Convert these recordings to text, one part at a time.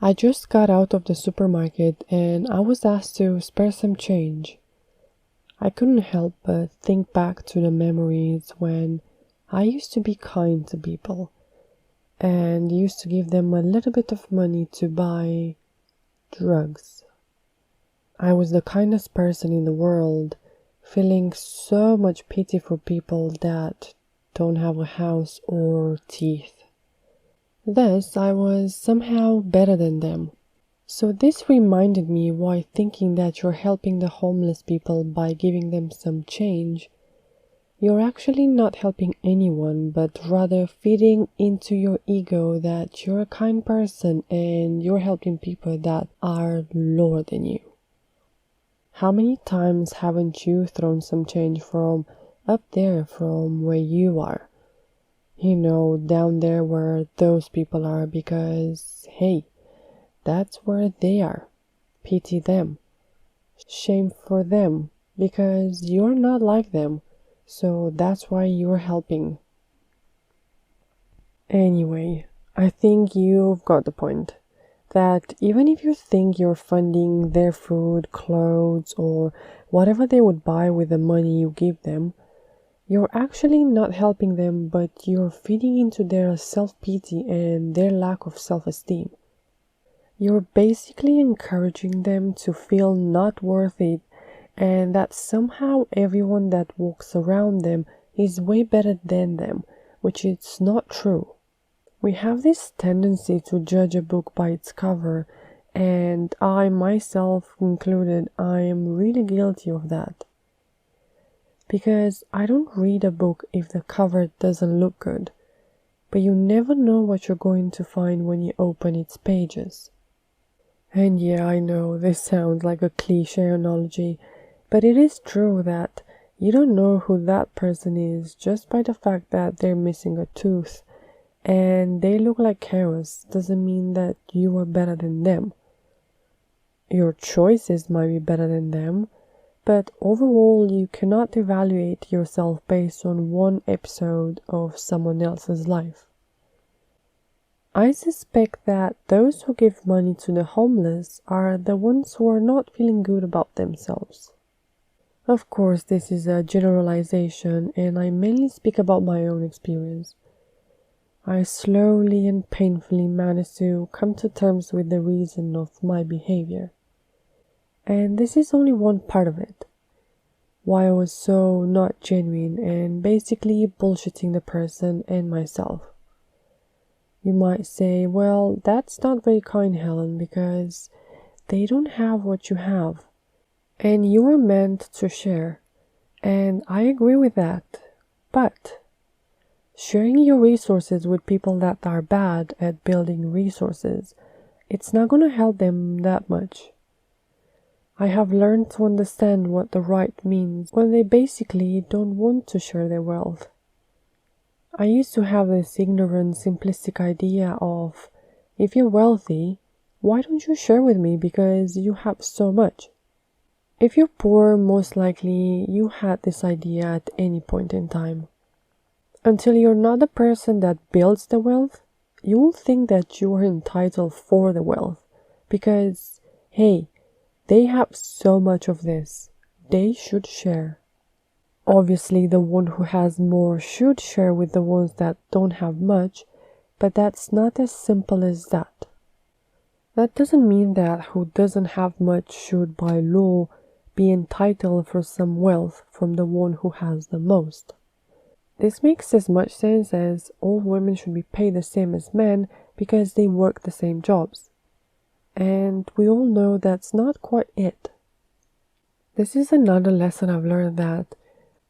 I just got out of the supermarket and I was asked to spare some change. I couldn't help but think back to the memories when I used to be kind to people and used to give them a little bit of money to buy drugs. I was the kindest person in the world, feeling so much pity for people that don't have a house or teeth. Thus, I was somehow better than them. So this reminded me why thinking that you're helping the homeless people by giving them some change, you're actually not helping anyone, but rather feeding into your ego that you're a kind person and you're helping people that are lower than you. How many times haven't you thrown some change from up there from where you are? Down there where those people are because, hey, that's where they are. Pity them. Shame for them because you're not like them. So that's why you're helping. Anyway, I think you've got the point. That even if you think you're funding their food, clothes, or whatever they would buy with the money you give them, you're actually not helping them, but you're feeding into their self-pity and their lack of self-esteem. You're basically encouraging them to feel not worth it and that somehow everyone that walks around them is way better than them, which is not true. We have this tendency to judge a book by its cover, and I myself included, I am really guilty of that. Because I don't read a book if the cover doesn't look good, but you never know what you're going to find when you open its pages. And yeah, I know this sounds like a cliche analogy, but it is true that you don't know who that person is just by the fact that they're missing a tooth and they look like chaos doesn't mean that you are better than them. Your choices might be better than them, but overall you cannot evaluate yourself based on one episode of someone else's life. I suspect that those who give money to the homeless are the ones who are not feeling good about themselves. Of course, this is a generalization and I mainly speak about my own experience. I slowly and painfully managed to come to terms with the reason of my behavior. And this is only one part of it. Why I was so not genuine and basically bullshitting the person and myself. You might say, well, that's not very kind, Helen, because they don't have what you have. And you are meant to share. And I agree with that. But sharing your resources with people that are bad at building resources, it's not going to help them that much. I have learned to understand what the right means when they basically don't want to share their wealth. I used to have this ignorant, simplistic idea of, if you're wealthy, why don't you share with me because you have so much? If you're poor, most likely you had this idea at any point in time. Until you're not the person that builds the wealth, you will think that you are entitled for the wealth because, hey, they have so much of this. They should share. Obviously, the one who has more should share with the ones that don't have much, but that's not as simple as that. That doesn't mean that who doesn't have much should, by law, be entitled for some wealth from the one who has the most. This makes as much sense as all women should be paid the same as men because they work the same jobs. And we all know that's not quite it. This is another lesson I've learned, that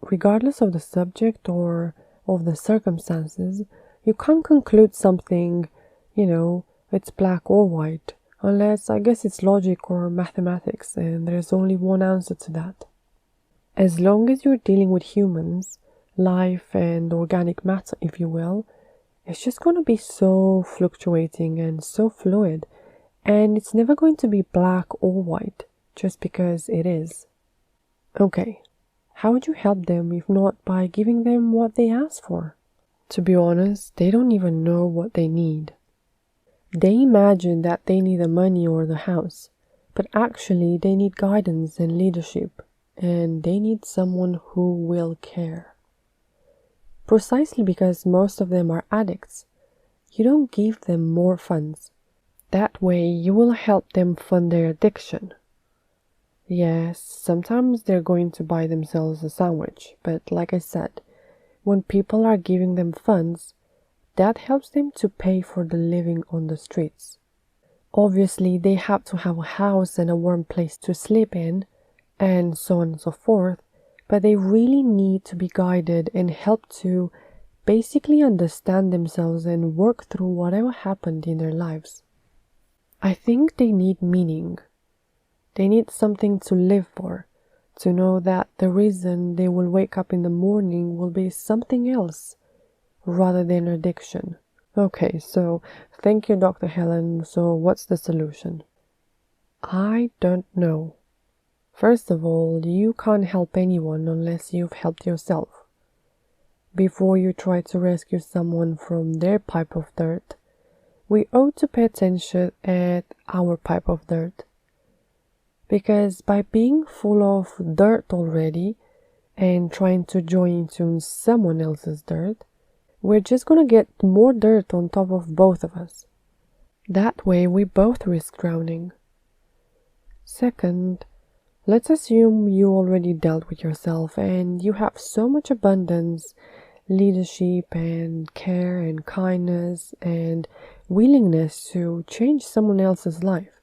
regardless of the subject or of the circumstances, you can't conclude something, it's black or white, unless I guess it's logic or mathematics, and there's only one answer to that. As long as you're dealing with humans, life and organic matter, if you will, it's just going to be so fluctuating and so fluid. And it's never going to be black or white, just because it is. Okay, how would you help them if not by giving them what they ask for? To be honest, they don't even know what they need. They imagine that they need the money or the house, but actually they need guidance and leadership, and they need someone who will care. Precisely because most of them are addicts, you don't give them more funds. That way you will help them fund their addiction. Yes, sometimes they're going to buy themselves a sandwich, but like I said, when people are giving them funds, that helps them to pay for the living on the streets. Obviously, they have to have a house and a warm place to sleep in, and so on and so forth, but they really need to be guided and helped to basically understand themselves and work through whatever happened in their lives. I think they need meaning. They need something to live for, to know that the reason they will wake up in the morning will be something else rather than addiction. Okay, so thank you, Dr. Helen. So what's the solution? I don't know. First of all, you can't help anyone unless you've helped yourself. Before you try to rescue someone from their pipe of dirt, we ought to pay attention at our pipe of dirt. Because by being full of dirt already and trying to join into someone else's dirt, we're just gonna get more dirt on top of both of us. That way we both risk drowning. Second, let's assume you already dealt with yourself and you have so much abundance, leadership and care and kindness and willingness to change someone else's life,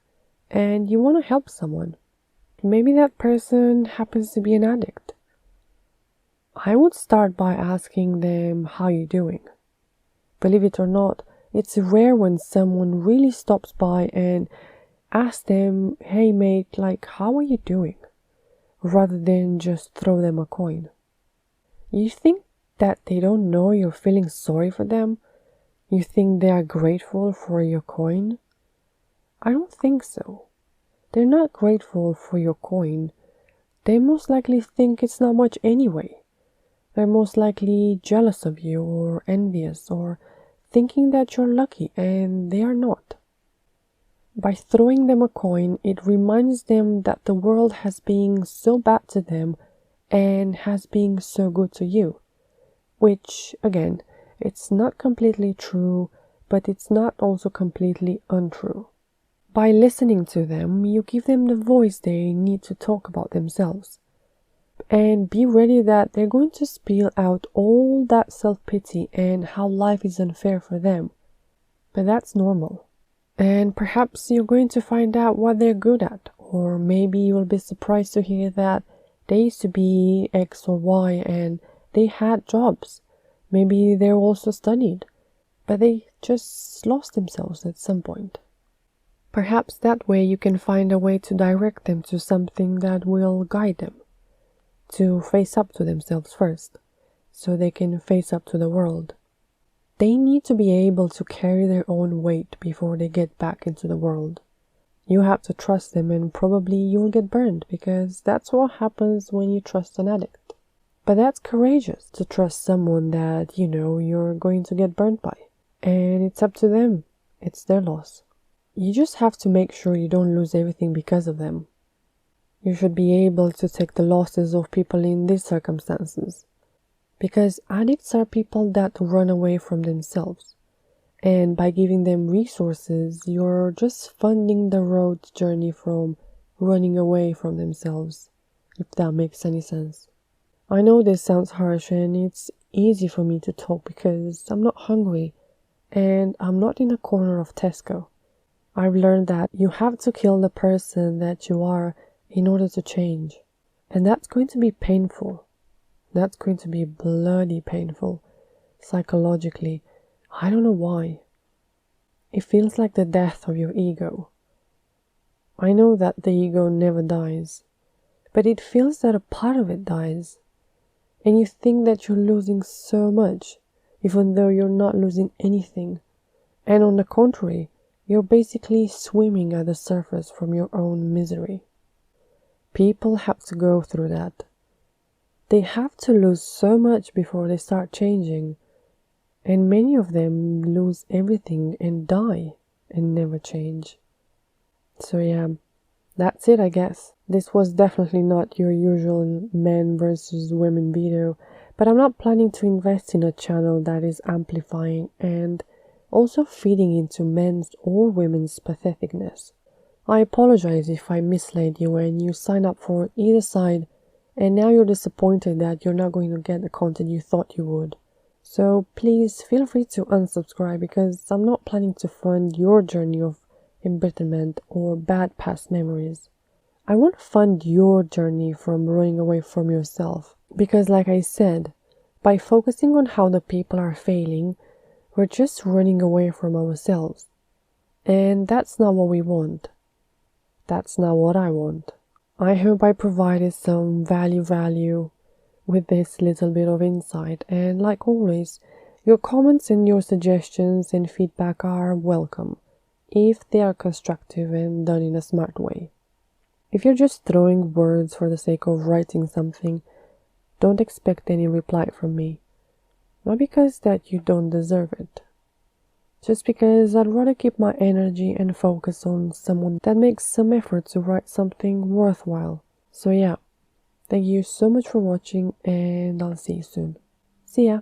and you want to help someone. Maybe that person happens to be an addict. I would start by asking them, how you doing? Believe it or not, it's rare when someone really stops by and asks them, hey mate, like, how are you doing? Rather than just throw them a coin. You think that they don't know you're feeling sorry for them? You think they are grateful for your coin? I don't think so. They're not grateful for your coin. They most likely think it's not much anyway. They're most likely jealous of you or envious or thinking that you're lucky, and they are not. By throwing them a coin, it reminds them that the world has been so bad to them and has been so good to you. Which, again, it's not completely true, but it's not also completely untrue. By listening to them, you give them the voice they need to talk about themselves. And be ready that they're going to spill out all that self-pity and how life is unfair for them. But that's normal. And perhaps you're going to find out what they're good at, or maybe you'll be surprised to hear that they used to be X or Y and they had jobs. Maybe they also studied, but they just lost themselves at some point. Perhaps that way you can find a way to direct them to something that will guide them, to face up to themselves first, so they can face up to the world. They need to be able to carry their own weight before they get back into the world. You have to trust them, and probably you'll get burned, because that's what happens when you trust an addict. But that's courageous, to trust someone that you know you're going to get burned by. And it's up to them. It's their loss. You just have to make sure you don't lose everything because of them. You should be able to take the losses of people in these circumstances. Because addicts are people that run away from themselves. And by giving them resources, you're just funding the road journey from running away from themselves, if that makes any sense. I know this sounds harsh and it's easy for me to talk because I'm not hungry and I'm not in a corner of Tesco. I've learned that you have to kill the person that you are in order to change. And that's going to be painful. That's going to be bloody painful, psychologically. I don't know why. It feels like the death of your ego. I know that the ego never dies, but it feels that a part of it dies. And you think that you're losing so much, even though you're not losing anything. And on the contrary, you're basically swimming at the surface from your own misery. People have to go through that. They have to lose so much before they start changing. And many of them lose everything and die. and never change. So yeah, that's it, I guess. This was definitely not your usual men versus women video, but I'm not planning to invest in a channel that is amplifying and also feeding into men's or women's patheticness. I apologize if I misled you and you sign up for either side and now you're disappointed that you're not going to get the content you thought you would. So please feel free to unsubscribe because I'm not planning to fund your journey of embitterment or bad past memories. I want to fund your journey from running away from yourself because, like I said, by focusing on how the people are failing, we're just running away from ourselves. And that's not what we want. That's not what I want. I hope I provided some value with this little bit of insight, and like always, your comments and your suggestions and feedback are welcome if they are constructive and done in a smart way. If you're just throwing words for the sake of writing something, don't expect any reply from me. Not because that you don't deserve it. Just because I'd rather keep my energy and focus on someone that makes some effort to write something worthwhile. So yeah, thank you so much for watching and I'll see you soon. See ya!